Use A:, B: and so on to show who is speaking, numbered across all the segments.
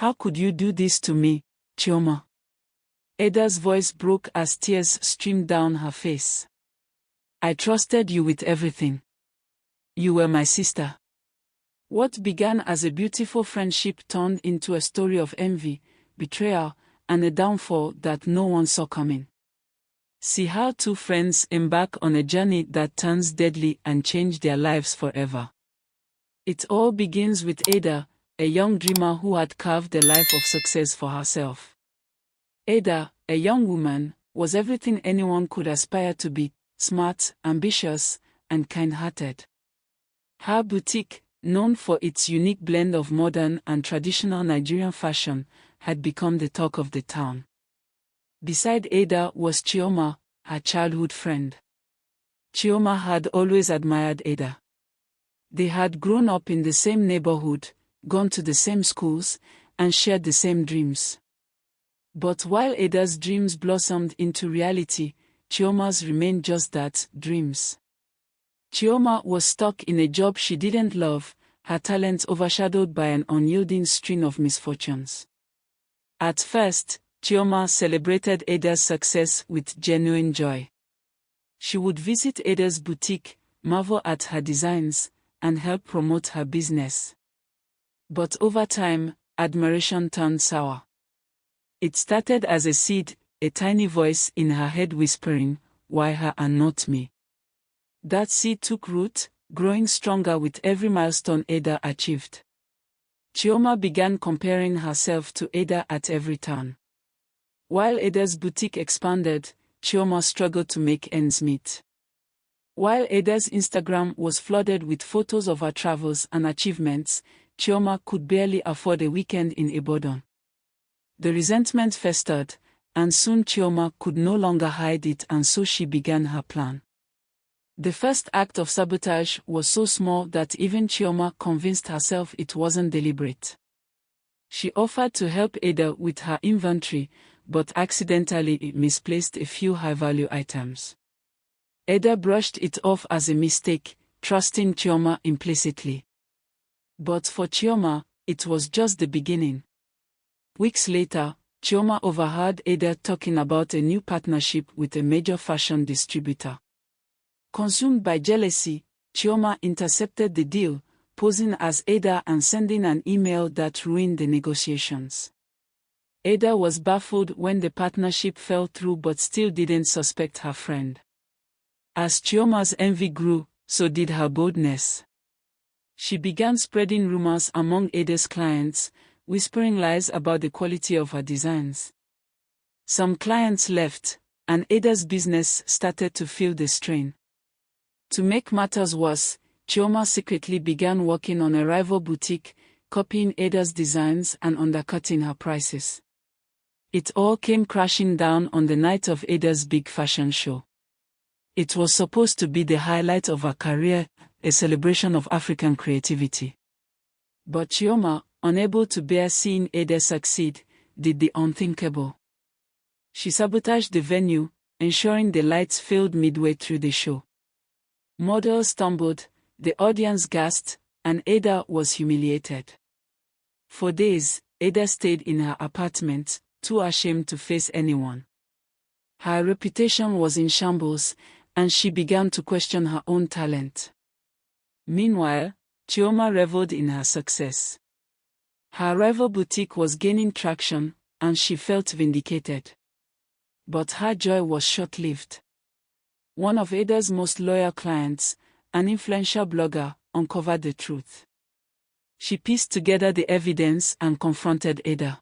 A: How could you do this to me, Chioma? Ada's voice broke as tears streamed down her face. I trusted you with everything. You were my sister. What began as a beautiful friendship turned into a story of envy, betrayal, and a downfall that no one saw coming. See how two friends embark on a journey that turns deadly and change their lives forever. It all begins with Ada, a young dreamer who had carved a life of success for herself. Ada, a young woman, was everything anyone could aspire to be: smart, ambitious, and kind-hearted. Her boutique, known for its unique blend of modern and traditional Nigerian fashion, had become the talk of the town. Beside Ada was Chioma, her childhood friend. Chioma had always admired Ada. They had grown up in the same neighborhood, gone to the same schools, and shared the same dreams. But while Ada's dreams blossomed into reality, Chioma's remained just that, dreams. Chioma was stuck in a job she didn't love, her talents overshadowed by an unyielding string of misfortunes. At first, Chioma celebrated Ada's success with genuine joy. She would visit Ada's boutique, marvel at her designs, and help promote her business. But over time, admiration turned sour. It started as a seed, a tiny voice in her head whispering, "Why her and not me?" That seed took root, growing stronger with every milestone Ada achieved. Chioma began comparing herself to Ada at every turn. While Ada's boutique expanded, Chioma struggled to make ends meet. While Ada's Instagram was flooded with photos of her travels and achievements, Chioma could barely afford a weekend in Ibadan. The resentment festered, and soon Chioma could no longer hide it, and so she began her plan. The first act of sabotage was so small that even Chioma convinced herself it wasn't deliberate. She offered to help Ada with her inventory, but accidentally misplaced a few high-value items. Ada brushed it off as a mistake, trusting Chioma implicitly. But for Chioma, it was just the beginning. Weeks later, Chioma overheard Ada talking about a new partnership with a major fashion distributor. Consumed by jealousy, Chioma intercepted the deal, posing as Ada and sending an email that ruined the negotiations. Ada was baffled when the partnership fell through but still didn't suspect her friend. As Chioma's envy grew, so did her boldness. She began spreading rumors among Ada's clients, whispering lies about the quality of her designs. Some clients left, and Ada's business started to feel the strain. To make matters worse, Chioma secretly began working on a rival boutique, copying Ada's designs and undercutting her prices. It all came crashing down on the night of Ada's big fashion show. It was supposed to be the highlight of her career, a celebration of African creativity. But Chioma, unable to bear seeing Ada succeed, did the unthinkable. She sabotaged the venue, ensuring the lights failed midway through the show. Models stumbled, the audience gasped, and Ada was humiliated. For days, Ada stayed in her apartment, too ashamed to face anyone. Her reputation was in shambles, and she began to question her own talent. Meanwhile, Chioma reveled in her success. Her rival boutique was gaining traction, and she felt vindicated. But her joy was short-lived. One of Ada's most loyal clients, an influential blogger, uncovered the truth. She pieced together the evidence and confronted Ada.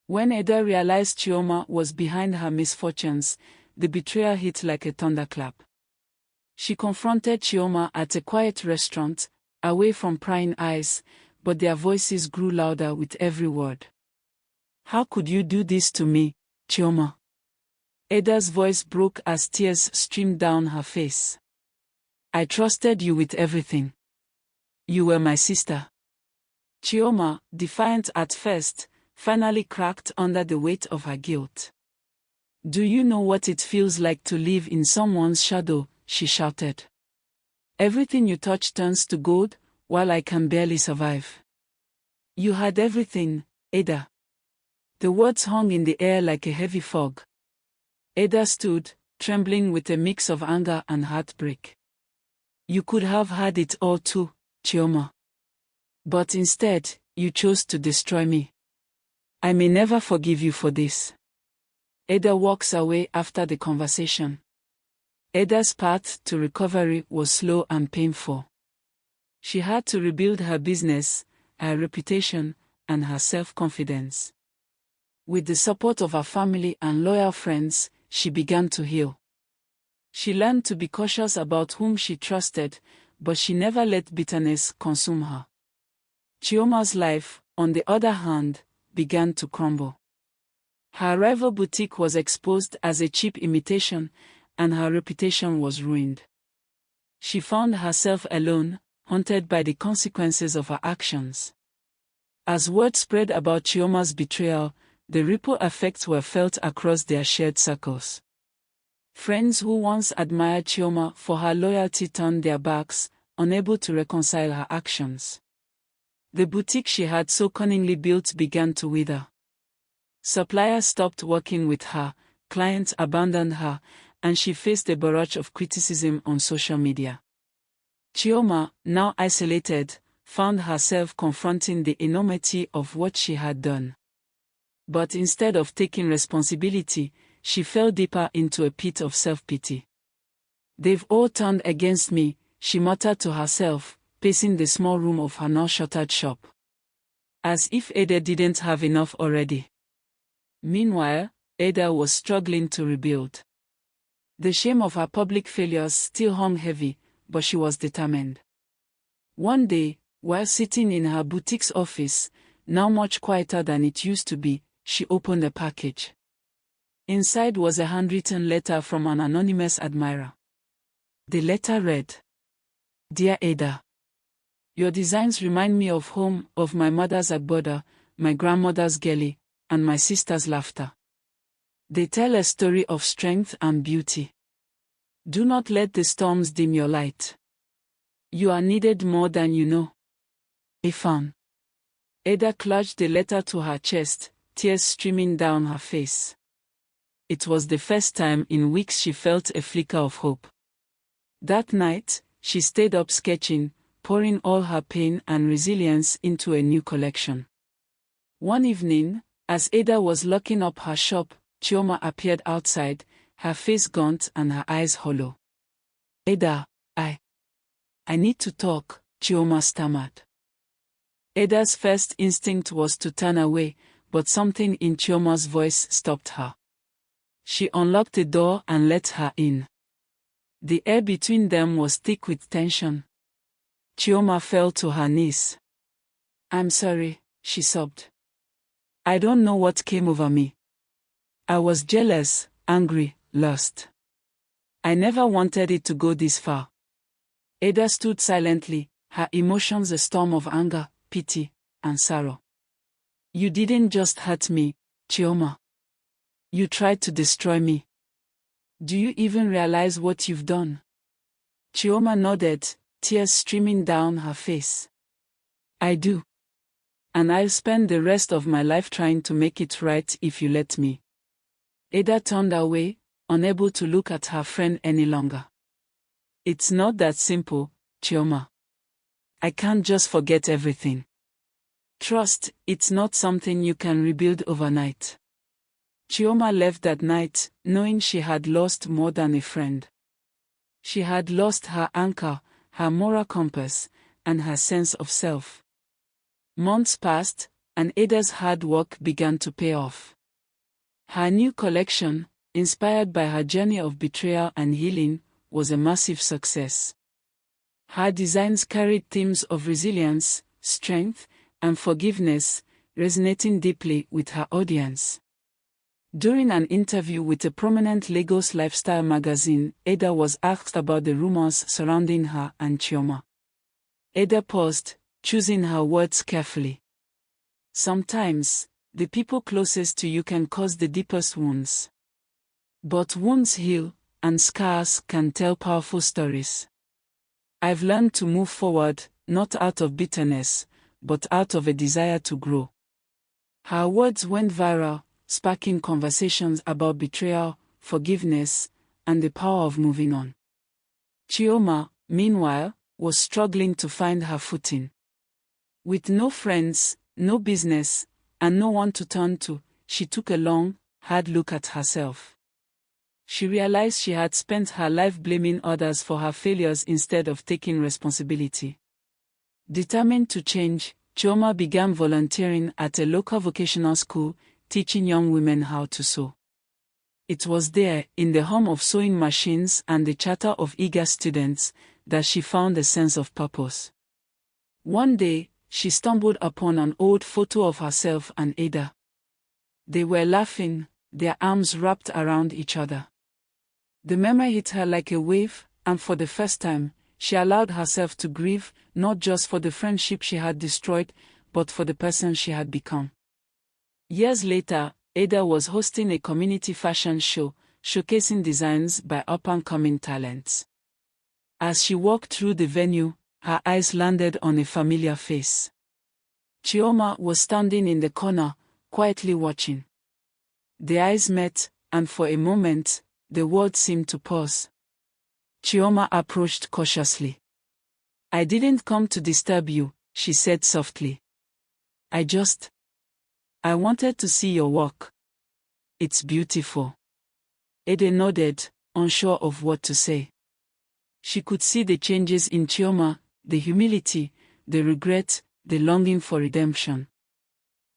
A: When Ada realized Chioma was behind her misfortunes, the betrayal hit like a thunderclap. She confronted Chioma at a quiet restaurant, away from prying eyes, but their voices grew louder with every word. How could you do this to me, Chioma? Ada's voice broke as tears streamed down her face. I trusted you with everything. You were my sister. Chioma, defiant at first, finally cracked under the weight of her guilt. Do you know what it feels like to live in someone's shadow? She shouted. Everything you touch turns to gold, while I can barely survive. You had everything, Ada. The words hung in the air like a heavy fog. Ada stood, trembling with a mix of anger and heartbreak. You could have had it all too, Chioma. But instead, you chose to destroy me. I may never forgive you for this. Ada walks away after the conversation. Ada's path to recovery was slow and painful. She had to rebuild her business, her reputation, and her self-confidence. With the support of her family and loyal friends, she began to heal. She learned to be cautious about whom she trusted, but she never let bitterness consume her. Chioma's life, on the other hand, began to crumble. Her rival boutique was exposed as a cheap imitation, and her reputation was ruined. She found herself alone, haunted by the consequences of her actions. As word spread about Chioma's betrayal, the ripple effects were felt across their shared circles. Friends who once admired Chioma for her loyalty turned their backs, unable to reconcile her actions. The boutique she had so cunningly built began to wither. Suppliers stopped working with her, clients abandoned her, and she faced a barrage of criticism on social media. Chioma, now isolated, found herself confronting the enormity of what she had done. But instead of taking responsibility, she fell deeper into a pit of self-pity. They've all turned against me, she muttered to herself, pacing the small room of her now-shuttered shop. As if Ada didn't have enough already. Meanwhile, Ada was struggling to rebuild. The shame of her public failures still hung heavy, but she was determined. One day, while sitting in her boutique's office, now much quieter than it used to be, she opened a package. Inside was a handwritten letter from an anonymous admirer. The letter read, "Dear Ada, your designs remind me of home, of my mother's agbada, my grandmother's geli, and my sister's laughter. They tell a story of strength and beauty. Do not let the storms dim your light. You are needed more than you know. A fan." Ada clutched the letter to her chest, tears streaming down her face. It was the first time in weeks she felt a flicker of hope. That night, she stayed up sketching, pouring all her pain and resilience into a new collection. One evening, as Ada was locking up her shop, Chioma appeared outside, her face gaunt and her eyes hollow. "Ada, I need to talk," Chioma stammered. Ada's first instinct was to turn away, but something in Chioma's voice stopped her. She unlocked the door and let her in. The air between them was thick with tension. Chioma fell to her knees. "I'm sorry," she sobbed. "I don't know what came over me. I was jealous, angry, lost. I never wanted it to go this far." Ada stood silently, her emotions a storm of anger, pity, and sorrow. "You didn't just hurt me, Chioma. You tried to destroy me. Do you even realize what you've done?" Chioma nodded, tears streaming down her face. "I do. And I'll spend the rest of my life trying to make it right if you let me." Ada turned away, unable to look at her friend any longer. "It's not that simple, Chioma. I can't just forget everything. Trust, it's not something you can rebuild overnight." Chioma left that night, knowing she had lost more than a friend. She had lost her anchor, her moral compass, and her sense of self. Months passed, and Ada's hard work began to pay off. Her new collection, inspired by her journey of betrayal and healing, was a massive success. Her designs carried themes of resilience, strength, and forgiveness, resonating deeply with her audience. During an interview with a prominent Lagos lifestyle magazine, Ada was asked about the rumors surrounding her and Chioma. Ada paused, choosing her words carefully. "Sometimes, the people closest to you can cause the deepest wounds. But wounds heal, and scars can tell powerful stories. I've learned to move forward, not out of bitterness, but out of a desire to grow." Her words went viral, sparking conversations about betrayal, forgiveness, and the power of moving on. Chioma, meanwhile, was struggling to find her footing. With no friends, no business, and no one to turn to, she took a long, hard look at herself. She realized she had spent her life blaming others for her failures instead of taking responsibility. Determined to change, Chioma began volunteering at a local vocational school, teaching young women how to sew. It was there, in the hum of sewing machines and the chatter of eager students, that she found a sense of purpose. One day, she stumbled upon an old photo of herself and Ada. They were laughing, their arms wrapped around each other. The memory hit her like a wave, and for the first time, she allowed herself to grieve, not just for the friendship she had destroyed, but for the person she had become. Years later, Ada was hosting a community fashion show, showcasing designs by up-and-coming talents. As she walked through the venue, her eyes landed on a familiar face. Chioma was standing in the corner, quietly watching. The eyes met, and for a moment, the world seemed to pause. Chioma approached cautiously. "I didn't come to disturb you," she said softly. I wanted to see your work. It's beautiful." Ada nodded, unsure of what to say. She could see the changes in Chioma, the humility, the regret, the longing for redemption.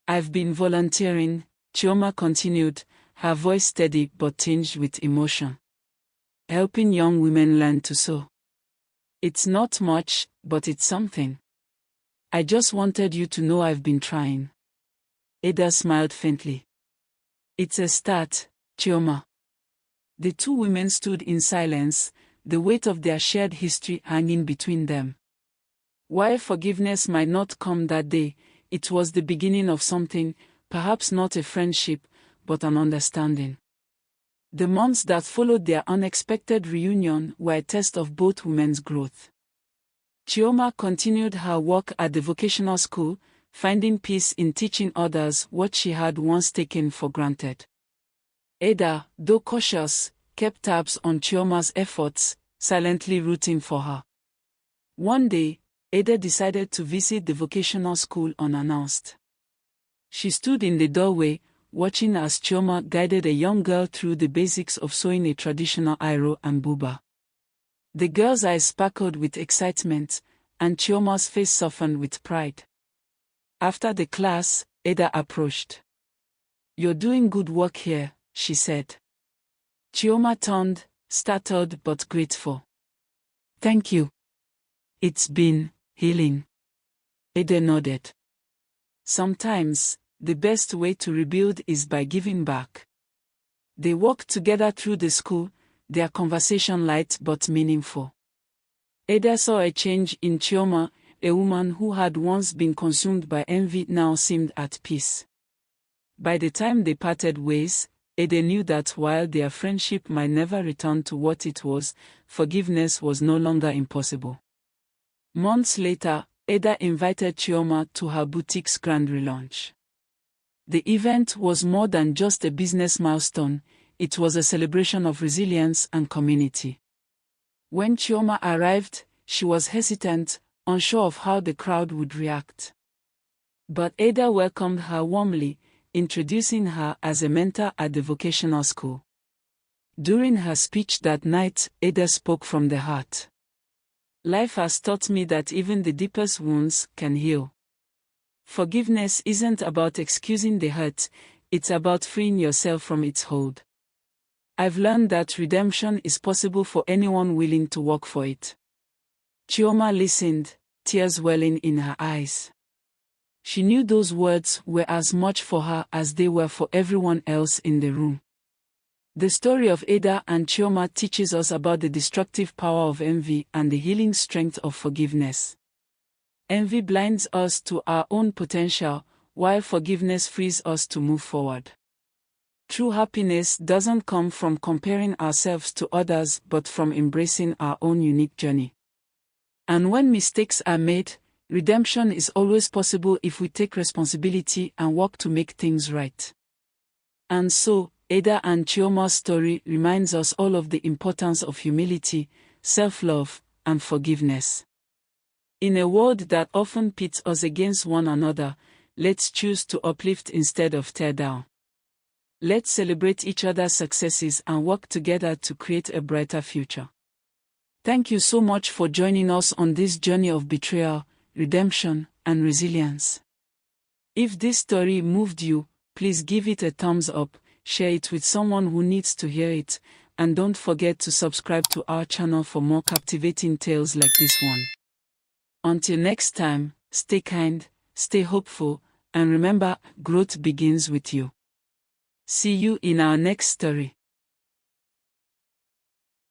A: "I've been volunteering," Chioma continued, her voice steady but tinged with emotion. "Helping young women learn to sew. It's not much, but it's something. I just wanted you to know I've been trying." Ada smiled faintly. "It's a start, Chioma." The two women stood in silence, the weight of their shared history hanging between them. While forgiveness might not come that day, it was the beginning of something, perhaps not a friendship, but an understanding. The months that followed their unexpected reunion were a test of both women's growth. Chioma continued her work at the vocational school, finding peace in teaching others what she had once taken for granted. Ada, though cautious, kept tabs on Chioma's efforts, silently rooting for her. One day, Ada decided to visit the vocational school unannounced. She stood in the doorway, watching as Chioma guided a young girl through the basics of sewing a traditional iro and buba. The girl's eyes sparkled with excitement, and Chioma's face softened with pride. After the class, Ada approached. "You're doing good work here," she said. Chioma turned, startled but grateful. "Thank you. It's been healing." Ada nodded. Sometimes, the best way to rebuild is by giving back. They walked together through the school, their conversation light but meaningful. Ada saw a change in Chioma, a woman who had once been consumed by envy now seemed at peace. By the time they parted ways, Ada knew that while their friendship might never return to what it was, forgiveness was no longer impossible. Months later, Ada invited Chioma to her boutique's grand relaunch. The event was more than just a business milestone, it was a celebration of resilience and community. When Chioma arrived, she was hesitant, unsure of how the crowd would react. But Ada welcomed her warmly, introducing her as a mentor at the vocational school. During her speech that night, Ada spoke from the heart. "Life has taught me that even the deepest wounds can heal. Forgiveness isn't about excusing the hurt, it's about freeing yourself from its hold. I've learned that redemption is possible for anyone willing to work for it." Chioma listened, tears welling in her eyes. She knew those words were as much for her as they were for everyone else in the room. The story of Ada and Chioma teaches us about the destructive power of envy and the healing strength of forgiveness. Envy blinds us to our own potential, while forgiveness frees us to move forward. True happiness doesn't come from comparing ourselves to others but from embracing our own unique journey. And when mistakes are made, Redemption is always possible if we take responsibility and work to make things right. And so, Ada and Chioma's story reminds us all of the importance of humility, self-love, and forgiveness. In a world that often pits us against one another, let's choose to uplift instead of tear down. Let's celebrate each other's successes and work together to create a brighter future. Thank you so much for joining us on this journey of betrayal, redemption, and resilience. If this story moved you, please give it a thumbs up, share it with someone who needs to hear it, and don't forget to subscribe to our channel for more captivating tales like this one. Until next time, stay kind, stay hopeful, and remember, growth begins with you. See you in our next story.